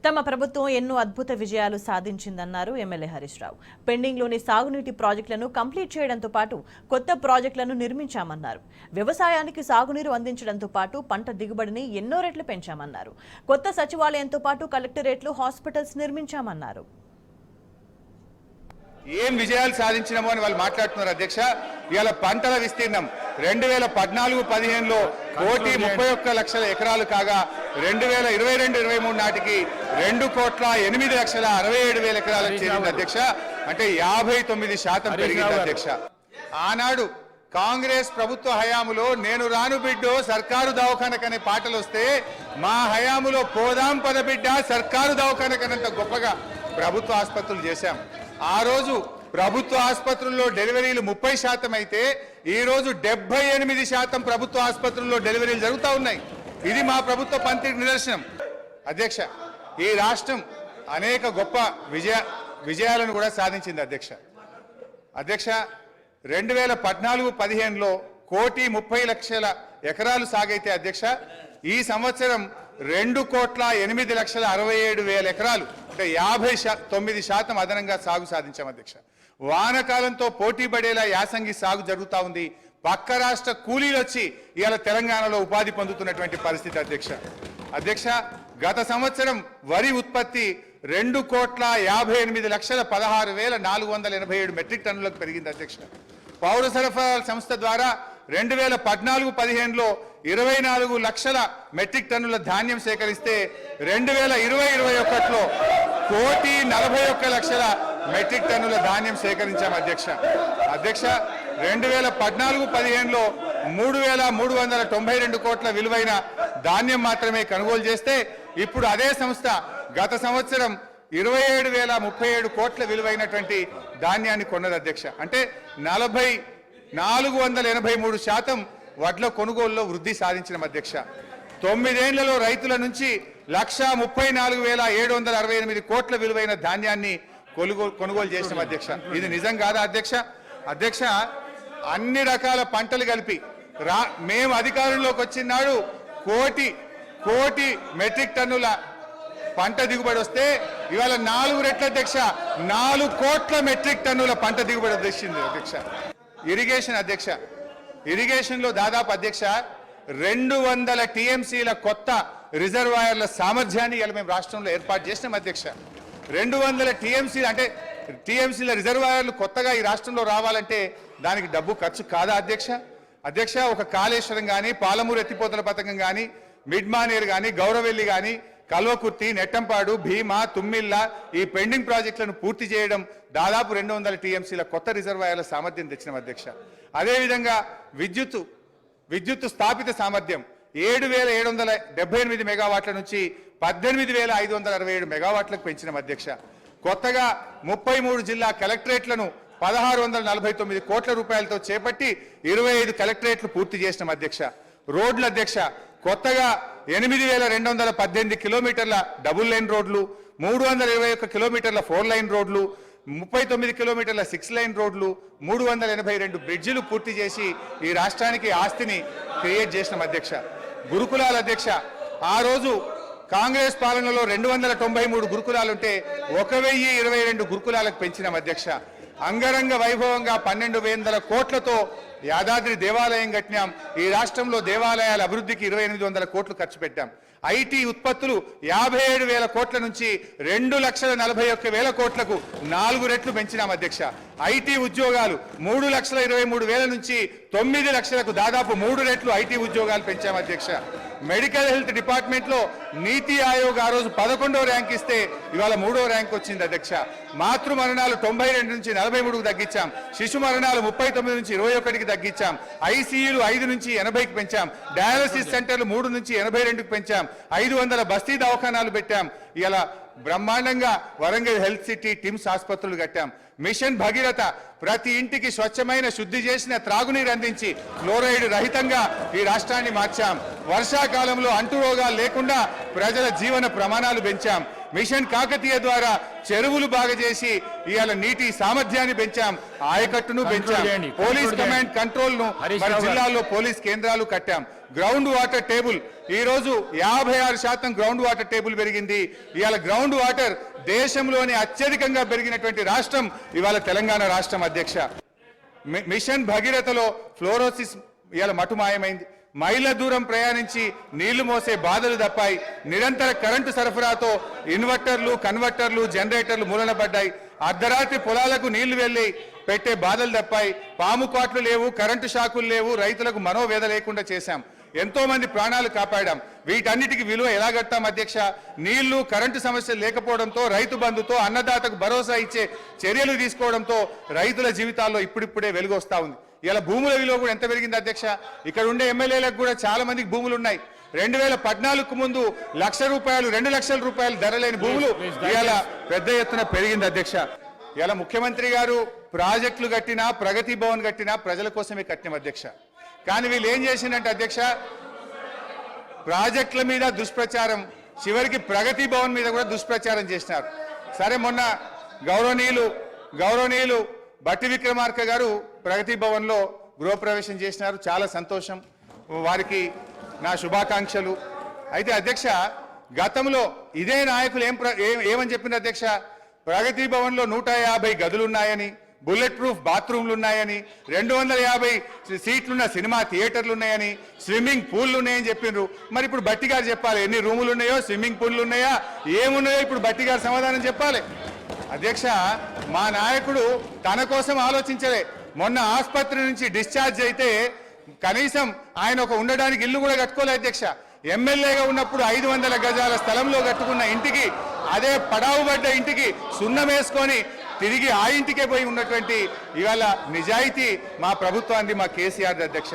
తమ ప్రభుత్వం ఎన్నో అద్భుత విజయాలు సాధించిందన్నారు ఎమ్మెల్యే హరీష్ రావు. పెండింగ్లోని సాగునీటి ప్రాజెక్టులను కంప్లీట్ చేయడంతో పాటు కొత్త ప్రాజెక్టులను నిర్మించామన్నారు. వ్యవసాయానికి సాగునీరు అందించడంతో పాటు పంట దిగుబడిని ఎన్నో రెట్లు పెంచామన్నారు. కొత్త సచివాలయంతో పాటు కలెక్టరేట్లు, హాస్పిటల్స్ నిర్మించామన్నారు. ఏం విజయాలు సాధించినామో అని వాళ్ళు మాట్లాడుతున్నారు అధ్యక్ష. ఇవాళ పంటల విస్తీర్ణం 2014-15లో 1,31,00,000 ఎకరాలు కాగా 2022-23 నాటికి 2,08,67,000 ఎకరాలకు చేరింది అధ్యక్ష. అంటే 59% పెరిగింది అధ్యక్ష. ఆనాడు కాంగ్రెస్ ప్రభుత్వ హయాములో నేను రాను బిడ్డో సర్కారు దవాఖానకనే పాటలు వస్తే మా హయాములో పోదాం పద బిడ్డ సర్కారు దవాఖానకనంత గొప్పగా ప్రభుత్వ ఆసుపత్రులు చేశాం. ఆ రోజు ప్రభుత్వ ఆసుపత్రుల్లో డెలివరీలు 30% అయితే ఈ రోజు 78% ప్రభుత్వ ఆసుపత్రుల్లో డెలివరీలు జరుగుతూ ఉన్నాయి. ఇది మా ప్రభుత్వ పనితీరు నిదర్శనం అధ్యక్ష. ఈ రాష్ట్రం అనేక గొప్ప విజయాలను కూడా సాధించింది అధ్యక్ష. 2014-15లో 1,30,00,000 ఎకరాలు సాగైతే అధ్యక్ష ఈ సంవత్సరం 2,08,67,000 ఎకరాలు అంటే 59% అదనంగా సాగు సాధించాం అధ్యక్ష. వానకాలంతో పోటీ పడేలా యాసంగి సాగు జరుగుతూ ఉంది. పక్క రాష్ట్ర కూలీలు వచ్చి ఇవాళ తెలంగాణలో ఉపాధి పొందుతున్నటువంటి పరిస్థితి అధ్యక్ష. గత సంవత్సరం వరి ఉత్పత్తి 2,58,16,487 మెట్రిక్ టన్నులకు పెరిగింది అధ్యక్ష. పౌర సరఫరాల సంస్థ ద్వారా 2014-15లో 24 లక్షల మెట్రిక్ టన్నుల ధాన్యం సేకరిస్తే 2020-21లో 1,41,00,000 మెట్రిక్ టన్నుల ధాన్యం సేకరించాం అధ్యక్ష. 2014-15లో 3,392 కోట్ల విలువైన ధాన్యం మాత్రమే కొనుగోలు చేస్తే ఇప్పుడు అదే సంస్థ గత సంవత్సరం 27,037 కోట్ల విలువైనటువంటి ధాన్యాన్ని కొన్నది అధ్యక్ష. అంటే 483% వడ్ల కొనుగోలులో వృద్ధి సాధించిన అధ్యక్ష. 9 ఏళ్లలో రైతుల నుంచి 1,34,768 కోట్ల విలువైన ధాన్యాన్ని కొనుగోలు చేసిన అధ్యక్ష. ఇది నిజం కాదా అధ్యక్ష? అన్ని రకాల పంటలు కలిపి మేము అధికారంలోకి వచ్చిన నాడు కోటి మెట్రిక్ టన్నుల పంట దిగుబడి వస్తే ఇవాళ 4 రెట్ల అధ్యక్ష 4 కోట్ల మెట్రిక్ టన్నుల పంట దిగుబడి వచ్చింది అధ్యక్ష. ఇరిగేషన్ లో దాదాపు అధ్యక్ష 200 టీఎంసీల కొత్త రిజర్వాయర్ల సామర్థ్యాన్ని ఇలా మేము రాష్ట్రంలో ఏర్పాటు చేసినాం అధ్యక్ష. 200 టీఎంసీలు అంటే టీఎంసీల రిజర్వాయర్లు కొత్తగా ఈ రాష్ట్రంలో రావాలంటే దానికి డబ్బు ఖర్చు కాదా అధ్యక్ష? ఒక కాళేశ్వరం కానీ, పాలమూరు ఎత్తిపోతల పథకం కానీ, మిడ్మానేరు కానీ, గౌరవెల్లి కానీ, కల్వకుర్తి, నెట్టంపాడు, భీమా, తుమ్మిళ్ళ ఈ పెండింగ్ ప్రాజెక్టులను పూర్తి చేయడం దాదాపు 200 టీఎంసీల కొత్త రిజర్వాయర్ల సామర్థ్యం తెచ్చిన అధ్యక్ష. అదేవిధంగా విద్యుత్ స్థాపిత సామర్థ్యం 7,778 మెగావాట్ల నుంచి 18,567 మెగావాట్లకు పెంచిన అధ్యక్ష. కొత్తగా 33 జిల్లా కలెక్టరేట్లను 1,649 కోట్ల రూపాయలతో చేపట్టి 25 కలెక్టరేట్లు పూర్తి చేసిన అధ్యక్ష. రోడ్ల అధ్యక్ష కొత్తగా 8,218 కిలోమీటర్ల డబుల్ లైన్ రోడ్లు, 321 కిలోమీటర్ల 4 లైన్ రోడ్లు, 39 కిలోమీటర్ల 6 లైన్ రోడ్లు, 382 బ్రిడ్జిలు పూర్తి చేసి ఈ రాష్ట్రానికి ఆస్తిని క్రియేట్ చేసిన అధ్యక్ష. గురుకులాల అధ్యక్ష ఆ రోజు కాంగ్రెస్ పాలనలో 293 గురుకులాలుంటే 1,022 గురుకులాలకు పెంచిన అధ్యక్ష. అంగరంగ వైభవంగా 1,200 కోట్లతో యాదాద్రి దేవాలయం కట్టినాం. ఈ రాష్ట్రంలో దేవాలయాల అభివృద్ధికి 2,800 కోట్లు ఖర్చు పెట్టాం. ఐటీ ఉత్పత్తులు 57,000 కోట్ల నుంచి 2,41,000 కోట్లకు 4 రెట్లు పెంచినాం అధ్యక్ష. ఐటీ ఉద్యోగాలు 3,23,000 నుంచి 9 లక్షలకు దాదాపు 3 రెట్లు ఐటీ ఉద్యోగాలు పెంచాం అధ్యక్ష. మెడికల్ హెల్త్ డిపార్ట్మెంట్ లో నీతి ఆయోగ్ ఆ రోజు 11వ ర్యాంక్ ఇస్తే ఇవాళ 3వ ర్యాంక్ వచ్చింది అధ్యక్ష. మాతృ మరణాలు 92 నుంచి 43కు తగ్గించాం. శిశు మరణాలు 39 నుంచి 21కి తగ్గించాం. ఐసీయూలు 5 నుంచి 80కి పెంచాం. డయాలసిస్ సెంటర్లు 3 నుంచి 82కి పెంచాం. 500 బస్తీ దవాఖానాలు పెట్టాం. ఇలా బ్రహ్మాండంగా వరంగల్ హెల్త్ సిటీ, టిమ్స్ ఆసుపత్రులు కట్టాం. మిషన్ భగీరథ ప్రతి ఇంటికి స్వచ్ఛమైన శుద్ధి చేసిన త్రాగునీరు అందించి ఫ్లోరైడ్ రహితంగా ఈ రాష్ట్రాన్ని మార్చాం. వర్షాకాలంలో అంటు రోగాలు లేకుండా ప్రజల జీవన ప్రమాణాలు పెంచాం. మిషన్ కాకతీయ ద్వారా చెరువులు బాగా చేసి ఇవాళ నీటి సామర్థ్యాన్ని పెంచాం, ఆయకట్టును పెంచాం, పోలీస్ కమాండ్ కంట్రోల్ ను మన జిల్లాలో పోలీస్ కేంద్రాలు కట్టాం. గ్రౌండ్ వాటర్ టేబుల్ ఈ రోజు 56% గ్రౌండ్ వాటర్ టేబుల్ పెరిగింది. ఇవాళ గ్రౌండ్ వాటర్ దేశంలోనే అత్యధికంగా పెరిగినటువంటి రాష్ట్రం ఇవాళ తెలంగాణ రాష్ట్రం అధ్యక్ష. మిషన్ భగీరథలో ఫ్లోరోసిస్ ఇవాళ మటుమాయమైంది. మైళ్ళ దూరం ప్రయాణించి నీళ్లు మోసే బాధలు తప్పాయి. నిరంతర కరెంటు సరఫరాతో ఇన్వర్టర్లు, కన్వర్టర్లు, జనరేటర్లు మూలన పడ్డాయి. అర్ధరాత్రి పొలాలకు నీళ్లు వెళ్లి పెట్టే బాధలు తప్పాయి. పాము కాట్లు లేవు, కరెంటు షాకులు లేవు, రైతులకు మనోవేద లేకుండా చేశాం. ఎంతో మంది ప్రాణాలు కాపాడాం. వీటన్నిటికీ విలువ ఎలా కట్టాం అధ్యక్ష? నీళ్లు, కరెంటు సమస్యలు లేకపోవడంతో, రైతు బంధుతో, అన్నదాతకు భరోసా ఇచ్చే చర్యలు తీసుకోవడంతో రైతుల జీవితాల్లో ఇప్పుడిప్పుడే వెలుగు వస్తా ఉంది. ఇలా భూముల విలువ కూడా ఎంత పెరిగింది అధ్యక్ష? ఇక్కడ ఉండే ఎమ్మెల్యేలకు కూడా చాలా మందికి భూములు ఉన్నాయి. 2014కు ముందు ₹1,00,000, 2,00,000 రూపాయలు ధర లేని భూములు ఇలా పెద్ద ఎత్తున పెరిగింది అధ్యక్ష. ఇలా ముఖ్యమంత్రి గారు ప్రాజెక్టులు కట్టినా, ప్రగతి భవన్ కట్టినా ప్రజల కోసమే కట్టిన అధ్యక్ష. కానీ వీళ్ళు ఏం చేసిందంటే అధ్యక్ష, ప్రాజెక్టుల మీద దుష్ప్రచారం, చివరికి ప్రగతి భవన్ మీద కూడా దుష్ప్రచారం చేసినారు. సరే, మొన్న గౌరవనీయులు బట్టి విక్రమార్క గారు ప్రగతి భవన్లో గృహప్రవేశం చేసినారు. చాలా సంతోషం, వారికి నా శుభాకాంక్షలు. అయితే అధ్యక్ష, గతంలో ఇదే నాయకులు ఏమని చెప్పింది అధ్యక్ష? ప్రగతి భవన్లో 150 గదులున్నాయని, బుల్లెట్ ప్రూఫ్ బాత్రూమ్లు ఉన్నాయని, 250 సీట్లున్న సినిమా థియేటర్లు ఉన్నాయని, స్విమ్మింగ్ పూల్లు ఉన్నాయని చెప్పిండ్రు. మరి ఇప్పుడు బట్టి గారు చెప్పాలి ఎన్ని రూములు ఉన్నాయో, స్విమ్మింగ్ పూల్లు ఉన్నాయా, ఏమున్నాయో ఇప్పుడు బట్టి గారు సమాధానం చెప్పాలి. అధ్యక్ష, మా నాయకుడు తన కోసం ఆలోచించలే. మొన్న ఆసుపత్రి నుంచి డిశ్చార్జ్ అయితే కనీసం ఆయన ఒక ఉండడానికి ఇల్లు కూడా కట్టుకోలే అధ్యక్ష. ఎమ్మెల్యేగా ఉన్నప్పుడు 500 గజాల స్థలంలో కట్టుకున్న ఇంటికి, అదే పడావుబడ్డ ఇంటికి సున్నం వేసుకొని తిరిగి ఆ ఇంటికే పోయి ఉన్నటువంటి ఇవాళ నిజాయితీ మా ప్రభుత్వాన్ని, మా కేసీఆర్ అధ్యక్ష.